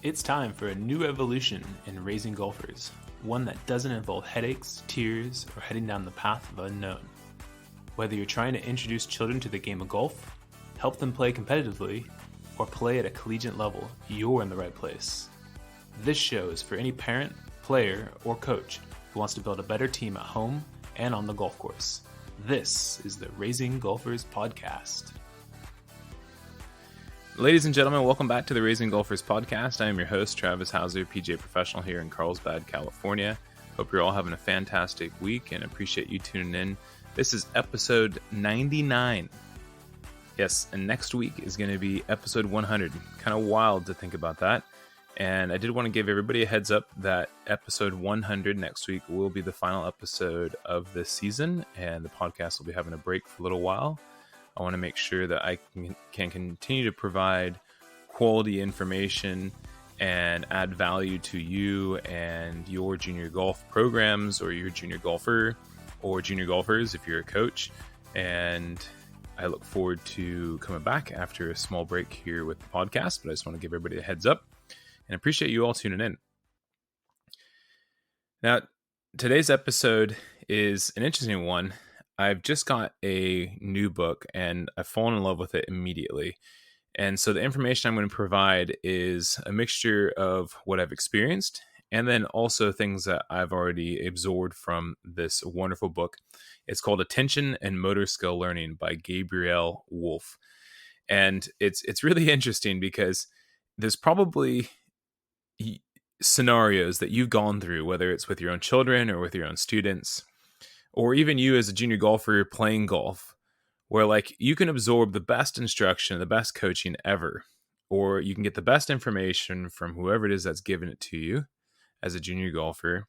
It's time for a new evolution in raising golfers, one that doesn't involve headaches, tears, or heading down the path of unknown. Whether you're trying to introduce children to the game of golf, help them play competitively, or play at a collegiate level, you're in the right place. This show is for any parent, player, or coach who wants to build a better team at home and on the golf course. This is the Raising Golfers Podcast. Ladies and gentlemen, welcome back to the Raising Golfers Podcast. I am your host, Travis Hauser, PGA professional here in Carlsbad, California. Hope you're all having a fantastic week and appreciate you tuning in. This is episode 99. Yes, and next week is going to be episode 100. Kind of wild to think about that. And I did want to give everybody a heads up that episode 100 next week will be the final episode of this season, and the podcast will be having a break for a little while. I want to make sure that I can continue to provide quality information and add value to you and your junior golf programs, or your junior golfer or junior golfers if you're a coach. And I look forward to coming back after a small break here with the podcast, but I just want to give everybody a heads up and appreciate you all tuning in. Now, today's episode is an interesting one. I've just got a new book and I've fallen in love with it immediately. And so the information I'm going to provide is a mixture of what I've experienced and then also things that I've already absorbed from this wonderful book. It's called Attention and Motor Skill Learning by Gabriele Wulf. And it's really interesting because there's probably scenarios that you've gone through, whether it's with your own children or with your own students, or even you as a junior golfer playing golf, where like you can absorb the best instruction, the best coaching ever, or you can get the best information from whoever it is that's giving it to you as a junior golfer,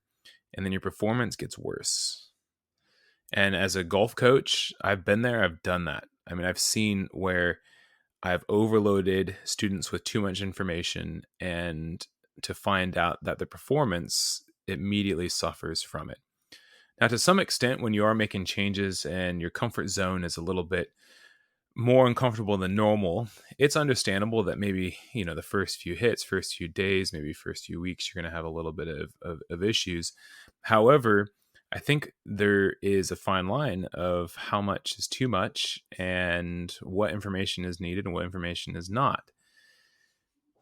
and then your performance gets worse. And as a golf coach, I've been there, I've done that. I mean, I've seen where I've overloaded students with too much information and to find out that the performance immediately suffers from it. Now, to some extent, when you are making changes and your comfort zone is a little bit more uncomfortable than normal, it's understandable that maybe, the first few hits, first few days, maybe first few weeks, you're going to have a little bit of issues. However, I think there is a fine line of how much is too much and what information is needed and what information is not.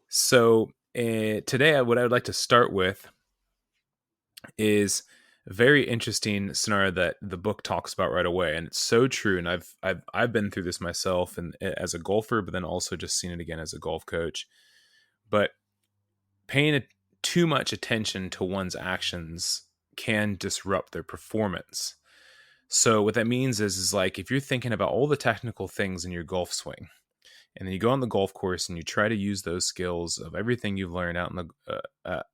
So today, what I would like to start with is a very interesting scenario that the book talks about right away, and it's so true. And I've been through this myself, and as a golfer, but then also just seen it again as a golf coach. But paying too much attention to one's actions can disrupt their performance. So what that means is like if you're thinking about all the technical things in your golf swing, and then you go on the golf course and you try to use those skills of everything you've learned out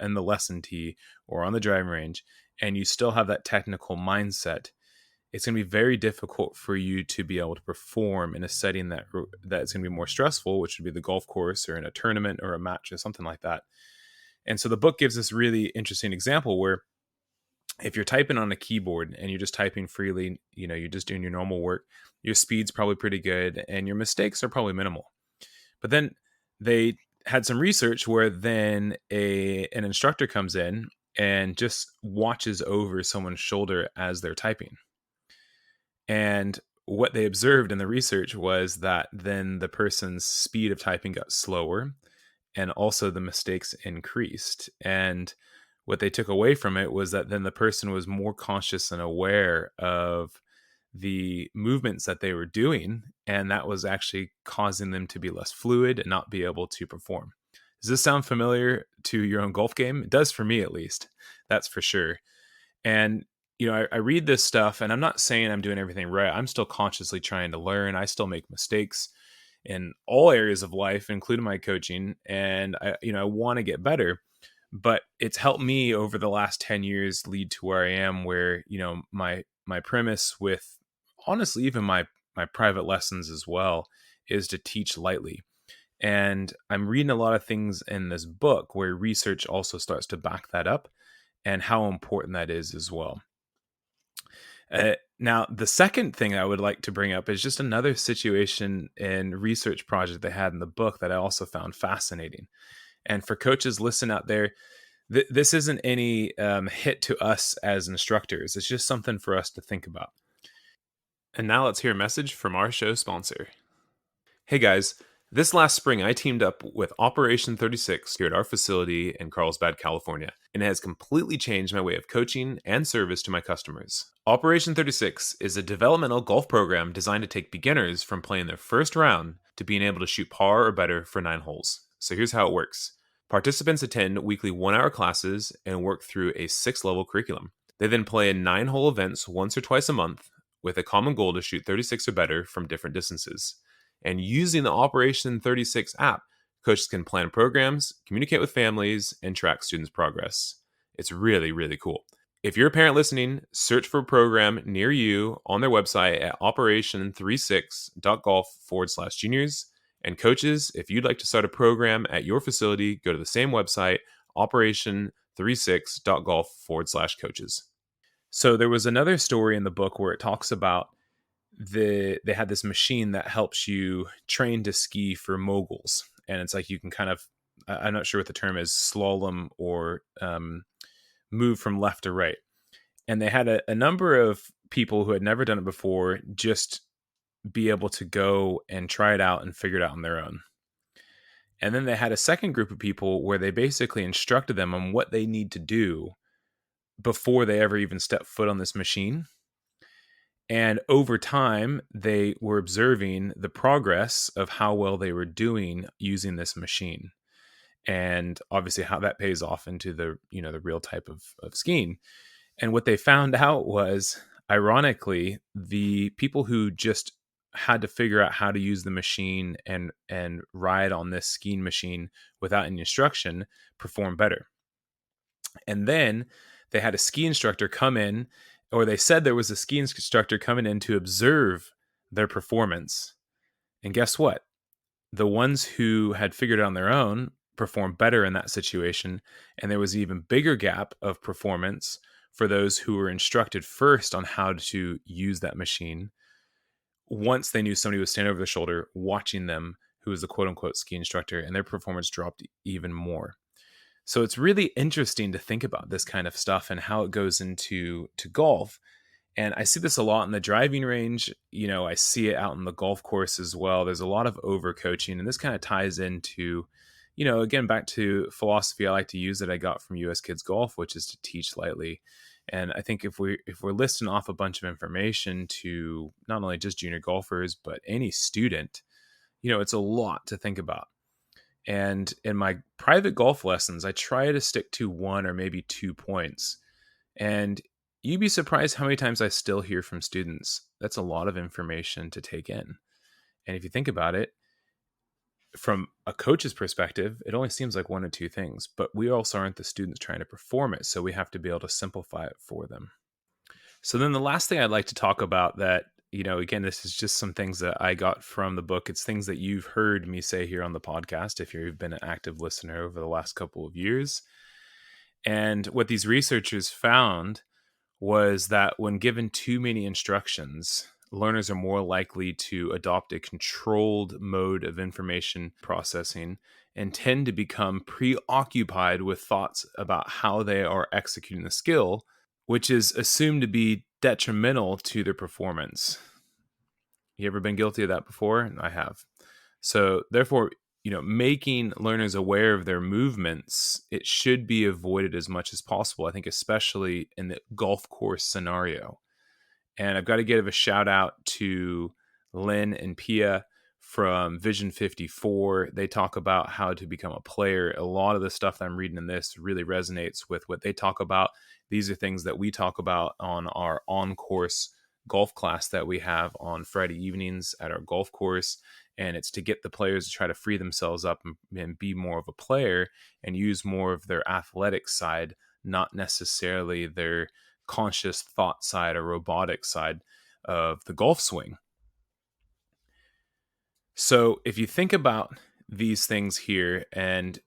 in the lesson tee or on the driving range, and you still have that technical mindset, it's going to be very difficult for you to be able to perform in a setting that's going to be more stressful, which would be the golf course or in a tournament or a match or something like that. And so the book gives this really interesting example where if you're typing on a keyboard and you're just typing freely, you're just doing your normal work, your speed's probably pretty good and your mistakes are probably minimal. But then they had some research where then an instructor comes in and just watches over someone's shoulder as they're typing. And what they observed in the research was that then the person's speed of typing got slower and also the mistakes increased. And what they took away from it was that then the person was more conscious and aware of the movements that they were doing, and that was actually causing them to be less fluid and not be able to perform. Does this sound familiar to your own golf game? It does for me, at least. That's for sure. And, I read this stuff and I'm not saying I'm doing everything right. I'm still consciously trying to learn. I still make mistakes in all areas of life, including my coaching. And I want to get better, but it's helped me over the last 10 years lead to where I am, where, my premise with honestly, even my private lessons as well, is to teach lightly. And I'm reading a lot of things in this book where research also starts to back that up and how important that is as well. Now, the second thing I would like to bring up is just another situation and research project they had in the book that I also found fascinating. And for coaches, listen out there, this isn't any hit to us as instructors. It's just something for us to think about. And now let's hear a message from our show sponsor. Hey guys, this last spring I teamed up with Operation 36 here at our facility in Carlsbad, California, and it has completely changed my way of coaching and service to my customers. Operation 36 is a developmental golf program designed to take beginners from playing their first round to being able to shoot par or better for 9 holes. So here's how it works. Participants attend weekly 1-hour classes and work through a 6-level curriculum. They then play in 9-hole events once or twice a month with a common goal to shoot 36 or better from different distances. And using the Operation 36 app, coaches can plan programs, communicate with families, and track students' progress. It's really, really cool. If you're a parent listening, search for a program near you on their website at operation36.golf/juniors. And coaches, if you'd like to start a program at your facility, go to the same website, operation36.golf/coaches. So there was another story in the book where it talks about they had this machine that helps you train to ski for moguls, and it's like you can kind of, I'm not sure what the term is, slalom or move from left to right. And they had a number of people who had never done it before just be able to go and try it out and figure it out on their own. And then they had a second group of people where they basically instructed them on what they need to do before they ever even step foot on this machine. And over time, they were observing the progress of how well they were doing using this machine. And obviously how that pays off into the, the real type of skiing. And what they found out was, ironically, the people who just had to figure out how to use the machine and ride on this skiing machine without any instruction performed better. And then they had a ski instructor come in, or they said there was a ski instructor coming in to observe their performance. And guess what? The ones who had figured it out on their own performed better in that situation. And there was an even bigger gap of performance for those who were instructed first on how to use that machine, once they knew somebody was standing over their shoulder watching them, who was the quote unquote ski instructor, and their performance dropped even more. So it's really interesting to think about this kind of stuff and how it goes into golf. And I see this a lot in the driving range. I see it out in the golf course as well. There's a lot of overcoaching, and this kind of ties into, again, back to philosophy I like to use that I got from US Kids Golf, which is to teach lightly. And I think if we're listing off a bunch of information to not only just junior golfers, but any student, it's a lot to think about. And in my private golf lessons, I try to stick to 1 or maybe 2 points. And you'd be surprised how many times I still hear from students. That's a lot of information to take in. And if you think about it, from a coach's perspective, it only seems like 1 or 2 things, but we also aren't the students trying to perform it. So we have to be able to simplify it for them. So then the last thing I'd like to talk about that, again, this is just some things that I got from the book. It's things that you've heard me say here on the podcast if you've been an active listener over the last couple of years. And what these researchers found was that when given too many instructions, learners are more likely to adopt a controlled mode of information processing and tend to become preoccupied with thoughts about how they are executing the skill, which is assumed to be detrimental to their performance. You ever been guilty of that before? I have. So therefore, making learners aware of their movements, it should be avoided as much as possible. I think especially in the golf course scenario. And I've got to give a shout out to Lynn and Pia from Vision 54. They talk about how to become a player. A lot of the stuff that I'm reading in this really resonates with what they talk about. These are things that we talk about on our on-course golf class that we have on Friday evenings at our golf course. And it's to get the players to try to free themselves up and be more of a player and use more of their athletic side, not necessarily their conscious thought side or robotic side of the golf swing. So if you think about these things here and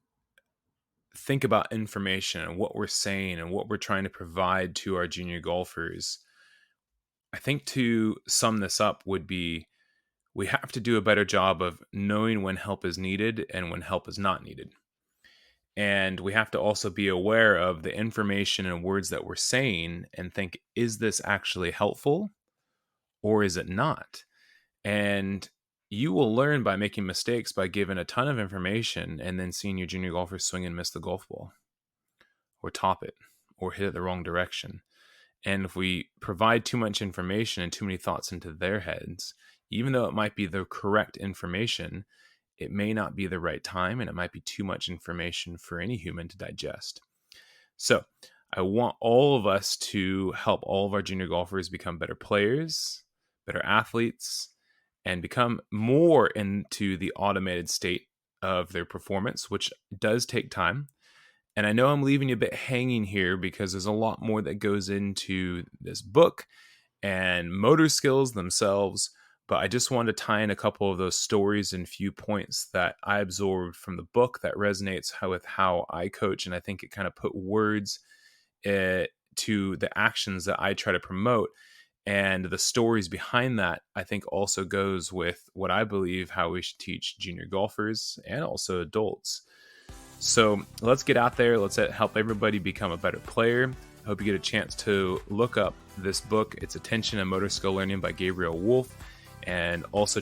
think about information and what we're saying and what we're trying to provide to our junior golfers, I think to sum this up would be, we have to do a better job of knowing when help is needed and when help is not needed. And we have to also be aware of the information and words that we're saying and think, is this actually helpful or is it not? And you will learn by making mistakes by giving a ton of information and then seeing your junior golfers swing and miss the golf ball or top it or hit it the wrong direction. And if we provide too much information and too many thoughts into their heads, even though it might be the correct information, it may not be the right time, and it might be too much information for any human to digest. So I want all of us to help all of our junior golfers become better players, better athletes, and become more into the automated state of their performance, which does take time. And I know I'm leaving you a bit hanging here because there's a lot more that goes into this book and motor skills themselves. But I just wanted to tie in a couple of those stories and few points that I absorbed from the book that resonates with how I coach. And I think it kind of put words to the actions that I try to promote. And the stories behind that, I think, also goes with what I believe how we should teach junior golfers and also adults. So let's get out there. Let's help everybody become a better player. I hope you get a chance to look up this book. It's Attention and Motor Skill Learning by Gabriele Wulf. And also check